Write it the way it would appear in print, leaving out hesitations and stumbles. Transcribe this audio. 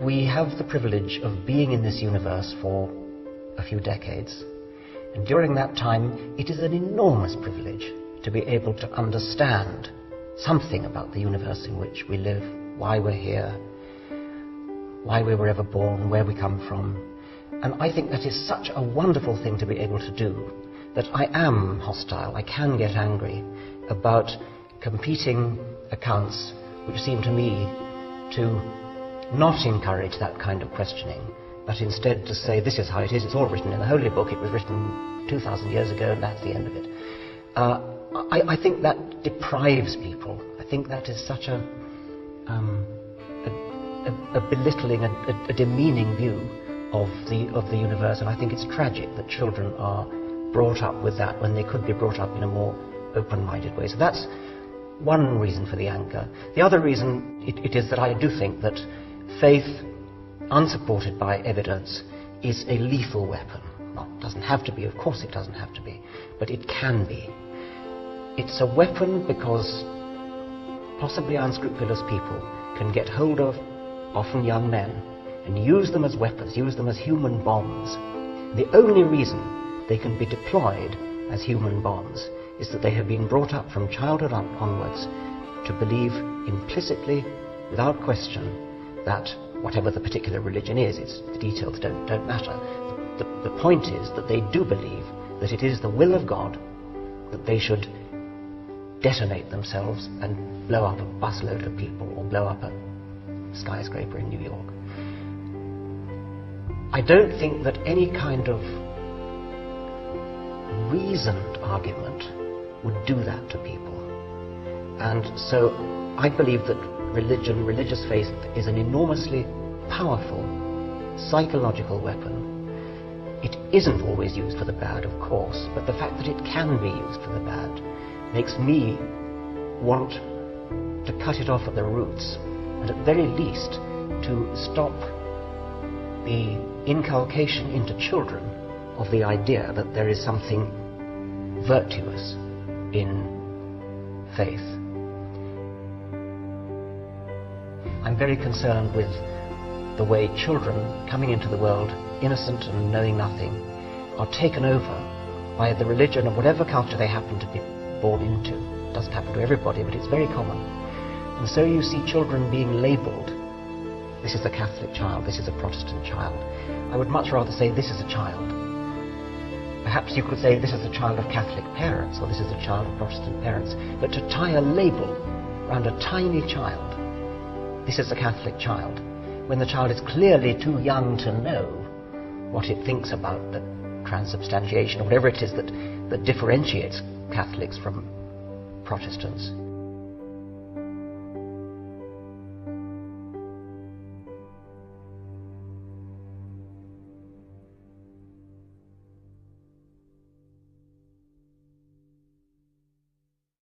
We have the privilege of being in this universe for a few decades, and during that time it is an enormous privilege to be able to understand something about the universe in which we live, why we're here, why we were ever born, where we come from. And I think that is such a wonderful thing to be able to do that I am hostile, I can get angry about competing accounts which seem to me to not encourage that kind of questioning, but instead to say this is how it is, it's all written in the Holy Book, it was written 2,000 years ago and that's the end of it. I think that deprives people. I think that is such a belittling, a demeaning view of the universe, and I think it's tragic that children are brought up with that when they could be brought up in a more open-minded way. So that's one reason for the anger. The other reason it is that I do think that faith, unsupported by evidence, is a lethal weapon. Well, it doesn't have to be, of course it doesn't have to be, but it can be. It's a weapon because possibly unscrupulous people can get hold of often young men and use them as weapons, use them as human bombs. The only reason they can be deployed as human bombs is that they have been brought up from childhood onwards to believe implicitly, without question, that whatever the particular religion is, the details don't matter. The point is that they do believe that it is the will of God that they should detonate themselves and blow up a busload of people or blow up a skyscraper in New York. I don't think that any kind of reasoned argument would do that to people. And so I believe that religious faith is an enormously powerful psychological weapon. It isn't always used for the bad, of course, but the fact that it can be used for the bad makes me want to cut it off at the roots, and at very least to stop the inculcation into children of the idea that there is something virtuous in faith. I'm very concerned with the way children coming into the world, innocent and knowing nothing, are taken over by the religion of whatever culture they happen to be born into. It doesn't happen to everybody, but it's very common. And so you see children being labelled. This is a Catholic child, this is a Protestant child. I would much rather say this is a child. Perhaps you could say this is a child of Catholic parents, or this is a child of Protestant parents. But to tie a label around a tiny child, this is a Catholic child, when the child is clearly too young to know what it thinks about the transubstantiation, or whatever it is that differentiates Catholics from Protestants.